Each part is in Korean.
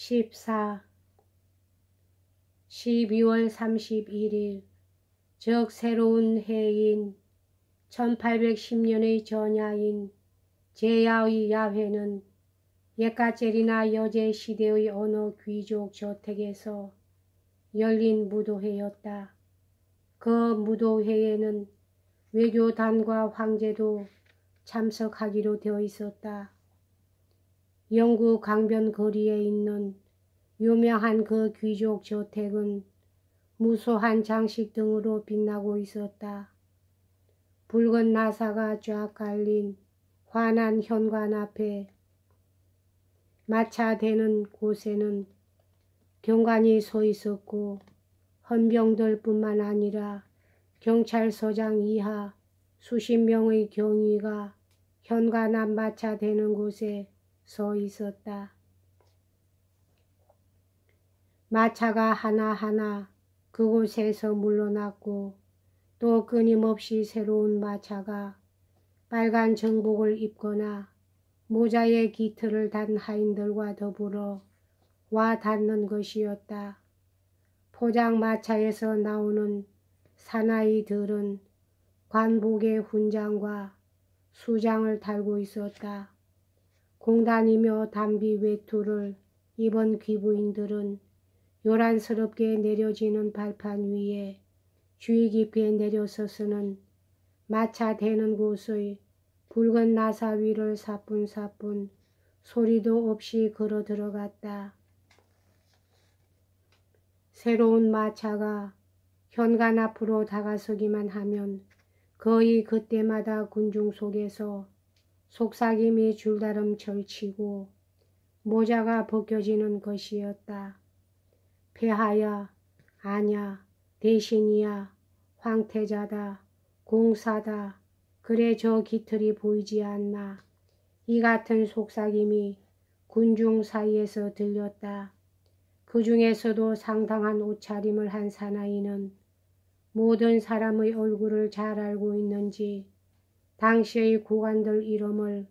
14. 12월 31일 즉 새로운 해인 1810년의 전야인 제야의 야회는 옛가젤이나 여제시대의 어느 귀족 저택에서 열린 무도회였다. 그 무도회에는 외교단과 황제도 참석하기로 되어 있었다. 영구 강변 거리에 있는 유명한 그 귀족 저택은 무수한 장식 등으로 빛나고 있었다. 붉은 나사가 쫙 깔린 환한 현관 앞에 마차대는 곳에는 경관이 서 있었고 헌병들 뿐만 아니라 경찰서장 이하 수십 명의 경위가 현관 앞 마차대는 곳에 서 있었다. 마차가 하나하나 그곳에서 물러났고 또 끊임없이 새로운 마차가 빨간 정복을 입거나 모자에 깃털을 단 하인들과 더불어 와 닿는 것이었다. 포장마차에서 나오는 사나이들은 관복의 훈장과 수장을 달고 있었다. 공단이며 담비 외투를 입은 귀부인들은 요란스럽게 내려지는 발판 위에 주의 깊게 내려서서는 마차 대는 곳의 붉은 나사 위를 사뿐사뿐 소리도 없이 걸어 들어갔다. 새로운 마차가 현관 앞으로 다가서기만 하면 거의 그때마다 군중 속에서 속삭임이 줄다름 절치고 모자가 벗겨지는 것이었다. 폐하야, 아냐, 대신이야, 황태자다, 공사다, 그래 저 깃털이 보이지 않나. 이 같은 속삭임이 군중 사이에서 들렸다. 그 중에서도 상당한 옷차림을 한 사나이는 모든 사람의 얼굴을 잘 알고 있는지 당시의 고관들 이름을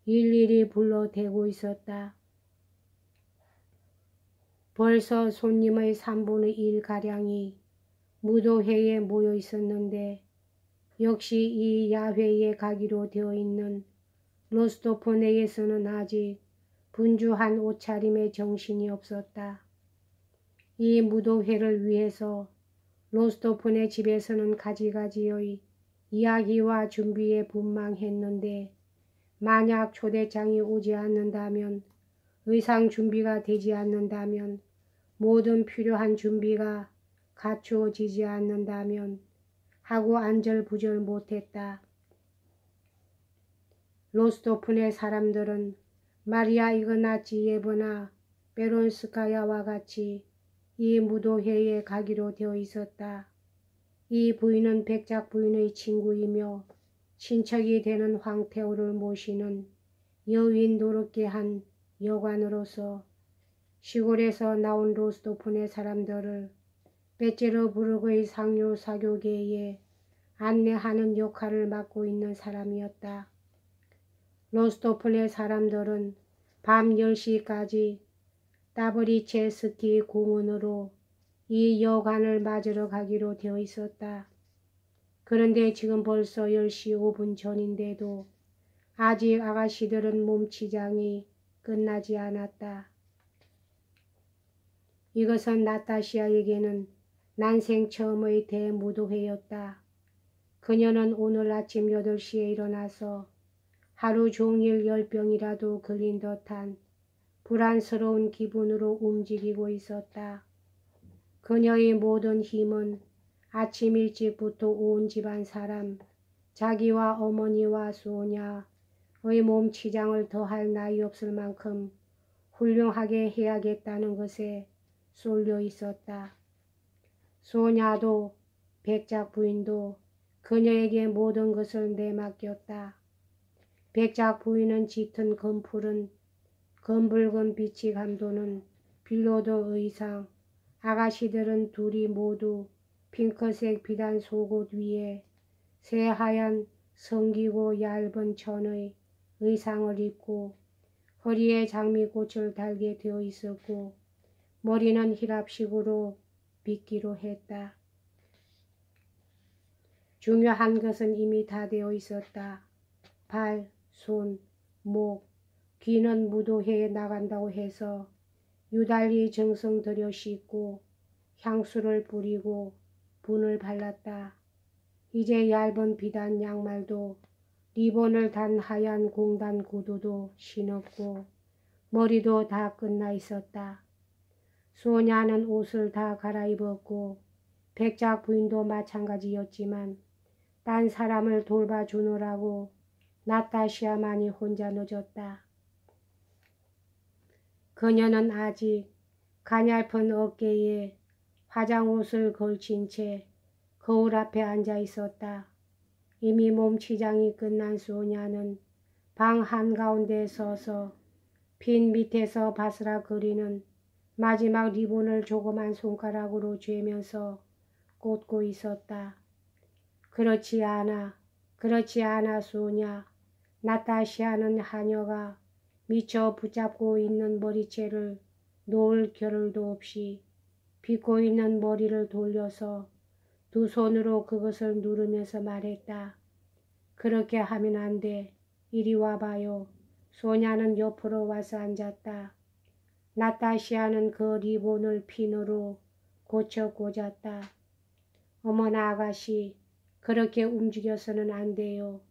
일일이 불러 대고 있었다. 벌써 손님의 3분의 1가량이 무도회에 모여 있었는데 역시 이 야회에 가기로 되어 있는 로스토프 내에서는 아직 분주한 옷차림에 정신이 없었다. 이 무도회를 위해서 로스토프네 집에서는 가지가지의 이야기와 준비에 분망했는데 만약 초대장이 오지 않는다면, 의상 준비가 되지 않는다면, 모든 필요한 준비가 갖추어지지 않는다면 하고 안절부절 못했다. 로스토프네 사람들은 마리아 이그나치예브나 베론스카야와 같이 이 무도회에 가기로 되어 있었다. 이 부인은 백작 부인의 친구이며 친척이 되는 황태호를 모시는 여윈 노릇게 한 여관으로서 시골에서 나온 로스토프네 사람들을 베체르부르크의 상류 사교계에 안내하는 역할을 맡고 있는 사람이었다. 로스토프네 사람들은 밤 10시까지 따브리체스키 공원으로 이 여관을 맞으러 가기로 되어 있었다. 그런데 지금 벌써 10시 5분 전인데도 아직 아가씨들은 몸치장이 끝나지 않았다. 이것은 나타시아에게는 난생 처음의 대무도회였다. 그녀는 오늘 아침 8시에 일어나서 하루 종일 열병이라도 걸린 듯한 불안스러운 기분으로 움직이고 있었다. 그녀의 모든 힘은 아침 일찍부터 온 집안 사람, 자기와 어머니와 소냐의 몸치장을 더할 나위 없을 만큼 훌륭하게 해야겠다는 것에 쏠려 있었다. 소냐도 백작 부인도 그녀에게 모든 것을 내맡겼다. 백작 부인은 짙은 검푸른 검붉은 빛이 감도는 빌로드 의상, 아가씨들은 둘이 모두 핑크색 비단 속옷 위에 새하얀 성기고 얇은 천의 의상을 입고 허리에 장미꽃을 달게 되어 있었고 머리는 힐합식으로 빗기로 했다. 중요한 것은 이미 다 되어 있었다. 발, 손, 목, 귀는 무도회에 나간다고 해서 유달리 정성 들여 씻고 향수를 뿌리고 분을 발랐다. 이제 얇은 비단 양말도 리본을 단 하얀 공단 구두도 신었고 머리도 다 끝나 있었다. 소냐는 옷을 다 갈아입었고 백작 부인도 마찬가지였지만 딴 사람을 돌봐주느라고 나타샤만이 혼자 늦었다. 그녀는 아직 가냘픈 어깨에 화장옷을 걸친 채 거울 앞에 앉아 있었다. 이미 몸치장이 끝난 소냐는 방 한가운데 서서 핀 밑에서 바스락거리는 마지막 리본을 조그만 손가락으로 쥐면서 꽂고 있었다. 그렇지 않아, 그렇지 않아 소냐. 나타샤는 하녀가 미쳐 붙잡고 있는 머리채를 놓을 겨를도 없이 빗고 있는 머리를 돌려서 두 손으로 그것을 누르면서 말했다. 그렇게 하면 안 돼. 이리 와봐요. 소냐는 옆으로 와서 앉았다. 나타샤는 그 리본을 핀으로 고쳐 꽂았다. 어머나 아가씨, 그렇게 움직여서는 안 돼요.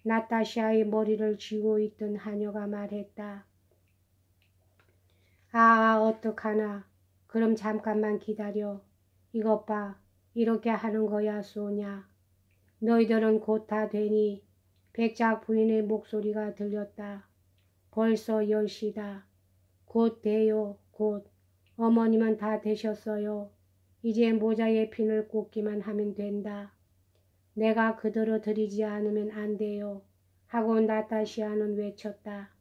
나타샤의 머리를 쥐고 있던 하녀가 말했다. 어떡하나. 그럼 잠깐만 기다려. 이것 봐. 이렇게 하는 거야 소냐. 너희들은 곧 다 되니. 백작 부인의 목소리가 들렸다. 벌써 10시다. 곧 돼요. 곧. 어머님은 다 되셨어요. 이제 모자에 핀을 꽂기만 하면 된다. 내가 그대로 드리지 않으면 안 돼요. 하고 나타샤는 외쳤다.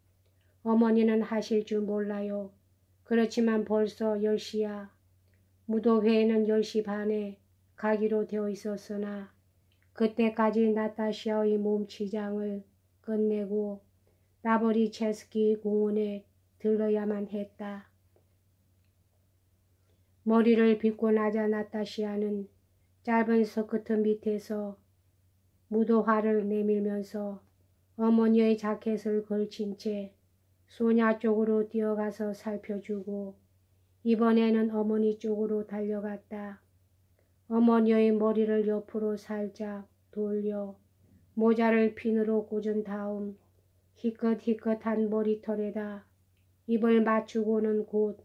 어머니는 하실 줄 몰라요. 그렇지만 벌써 10시야. 무도회에는 10시 반에 가기로 되어 있었으나 그때까지 나타샤의 몸치장을 끝내고 나버리체스키 공원에 들러야만 했다. 머리를 빗고 나자 나타샤는 짧은 스커트 밑에서 무도화를 내밀면서 어머니의 자켓을 걸친 채 소냐 쪽으로 뛰어가서 살펴주고 이번에는 어머니 쪽으로 달려갔다. 어머니의 머리를 옆으로 살짝 돌려 모자를 핀으로 꽂은 다음 희끗희끗한 머리털에다 입을 맞추고는 곧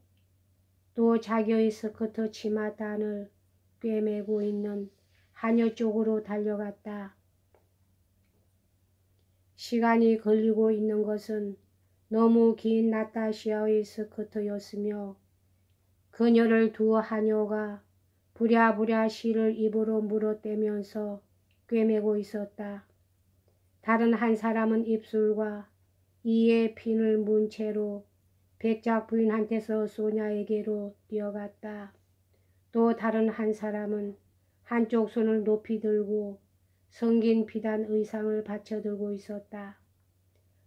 또 자기의 스커트 치마단을 꿰매고 있는 하녀 쪽으로 달려갔다. 시간이 걸리고 있는 것은 너무 긴 나타샤의 스커트였으며 그녀를 두 하녀가 부랴부랴 실을 입으로 물어떼면서 꿰매고 있었다. 다른 한 사람은 입술과 이에 핀을 문 채로 백작 부인한테서 소냐에게로 뛰어갔다. 또 다른 한 사람은 한쪽 손을 높이 들고 성긴 비단 의상을 받쳐들고 있었다.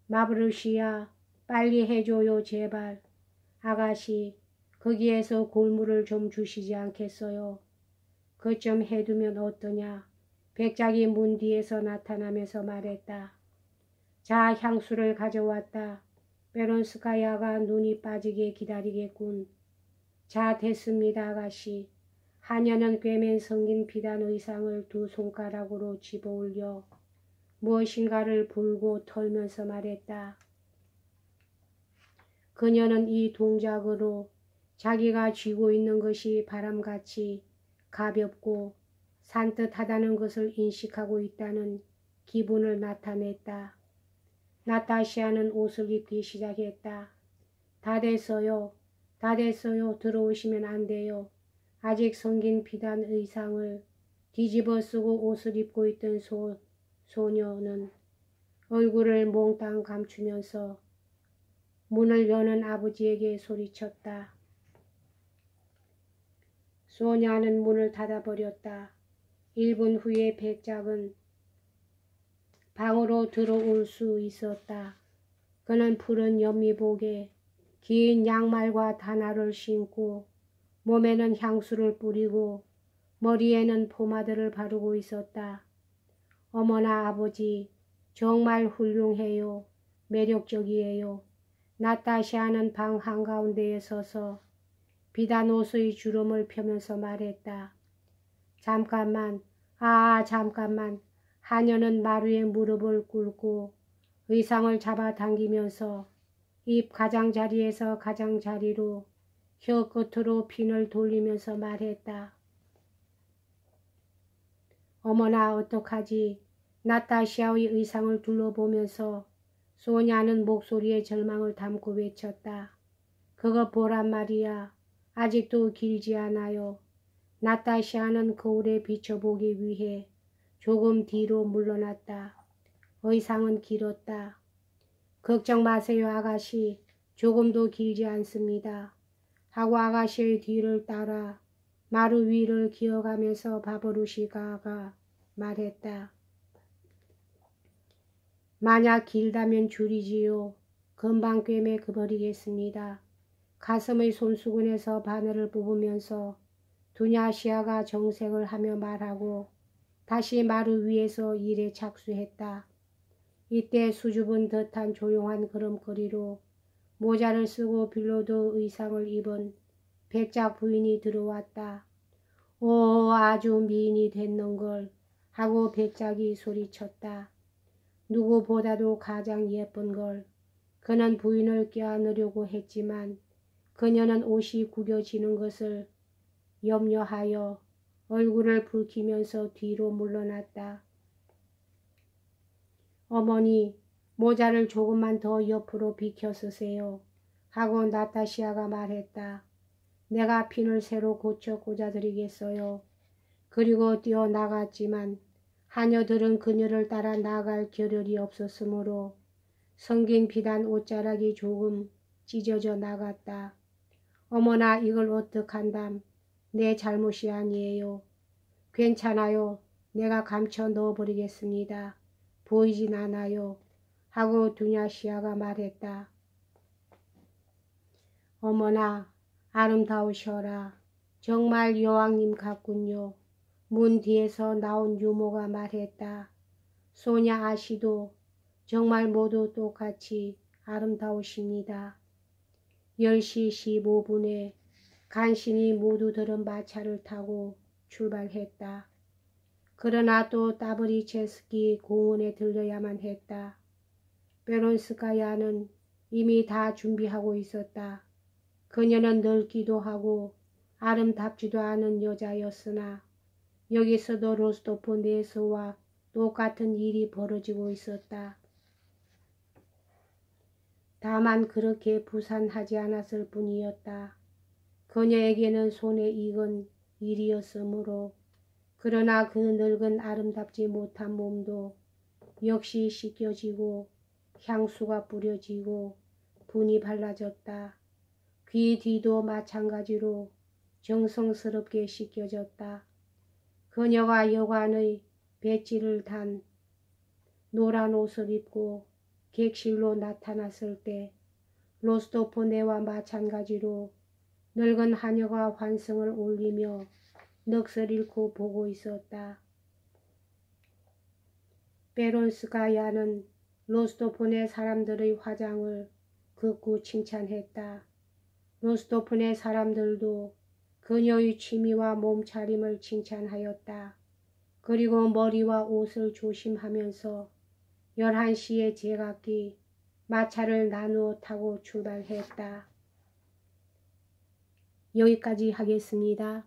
마브르시야, 빨리 해줘요 제발. 아가씨, 거기에서 골무를 좀 주시지 않겠어요? 그 좀 해두면 어떠냐? 백작이 문 뒤에서 나타나면서 말했다. 자, 향수를 가져왔다. 베론스카야가 눈이 빠지게 기다리겠군. 자, 됐습니다 아가씨. 하녀는 꿰맨 성긴 비단 의상을 두 손가락으로 집어올려 무엇인가를 불고 털면서 말했다. 그녀는 이 동작으로 자기가 쥐고 있는 것이 바람같이 가볍고 산뜻하다는 것을 인식하고 있다는 기분을 나타냈다. 나타샤는 옷을 입기 시작했다. 다 됐어요. 다 됐어요. 들어오시면 안 돼요. 아직 성긴 비단 의상을 뒤집어 쓰고 옷을 입고 있던 소녀는 얼굴을 몽땅 감추면서 문을 여는 아버지에게 소리쳤다. 소냐는 문을 닫아버렸다. 1분 후에 백작은 방으로 들어올 수 있었다. 그는 푸른 연미복에 긴 양말과 단화를 신고 몸에는 향수를 뿌리고 머리에는 포마드를 바르고 있었다. 어머나 아버지, 정말 훌륭해요. 매력적이에요. 나타샤는 방 한가운데에 서서 비단 옷의 주름을 펴면서 말했다. 잠깐만, 잠깐만. 하녀는 마루에 무릎을 꿇고 의상을 잡아당기면서 입 가장자리에서 가장자리로 혀 끝으로 핀을 돌리면서 말했다. 어머나 어떡하지? 나타샤의 의상을 둘러보면서 소냐는 목소리에 절망을 담고 외쳤다. 그거 보란 말이야. 아직도 길지 않아요. 나타샤는 거울에 비춰보기 위해 조금 뒤로 물러났다. 의상은 길었다. 걱정 마세요 아가씨. 조금도 길지 않습니다. 하고 아가씨의 뒤를 따라 마루 위를 기어가면서 바보루시가가 말했다. 만약 길다면 줄이지요. 금방 꿰매 그버리겠습니다. 가슴의 손수건에서 바늘을 뽑으면서 두냐시아가 정색을 하며 말하고 다시 마루 위에서 일에 착수했다. 이때 수줍은 듯한 조용한 걸음걸이로 모자를 쓰고 빌로드 의상을 입은 백작 부인이 들어왔다. 오, 아주 미인이 됐는걸 하고 백작이 소리쳤다. 누구보다도 가장 예쁜걸. 그는 부인을 껴안으려고 했지만 그녀는 옷이 구겨지는 것을 염려하여 얼굴을 붉히면서 뒤로 물러났다. 어머니, 모자를 조금만 더 옆으로 비켜 쓰세요. 하고 나타시아가 말했다. 내가 핀을 새로 고쳐 꽂아드리겠어요. 그리고 뛰어나갔지만 하녀들은 그녀를 따라 나갈 겨를이 없었으므로 성긴 비단 옷자락이 조금 찢어져 나갔다. 어머나 이걸 어떡한담. 내 잘못이 아니에요. 괜찮아요. 내가 감춰 넣어버리겠습니다. 보이진 않아요. 하고 두냐시아가 말했다. 어머나 아름다우셔라. 정말 여왕님 같군요. 문 뒤에서 나온 유모가 말했다. 소냐 아씨도 정말 모두 똑같이 아름다우십니다. 10시 15분에 간신히 모두들은 마차를 타고 출발했다. 그러나 또 따브리체스키 공원에 들려야만 했다. 베론스카야는 이미 다 준비하고 있었다. 그녀는 늙기도 하고 아름답지도 않은 여자였으나 여기서도 로스토프 네스와 똑같은 일이 벌어지고 있었다. 다만 그렇게 부산하지 않았을 뿐이었다. 그녀에게는 손에 익은 일이었으므로. 그러나 그 늙은 아름답지 못한 몸도 역시 씻겨지고 향수가 뿌려지고 분이 발라졌다. 귀 뒤도 마찬가지로 정성스럽게 씻겨졌다. 그녀가 여관의 배지를 단 노란 옷을 입고 객실로 나타났을 때 로스토프네와 마찬가지로 늙은 하녀가 환성을 올리며 넋을 잃고 보고 있었다. 베론스카야는 로스토프네 사람들의 화장을 극구 칭찬했다. 로스토프네 사람들도 그녀의 취미와 몸차림을 칭찬하였다. 그리고 머리와 옷을 조심하면서 11시에 제각기 마차를 나누어 타고 출발했다. 여기까지 하겠습니다.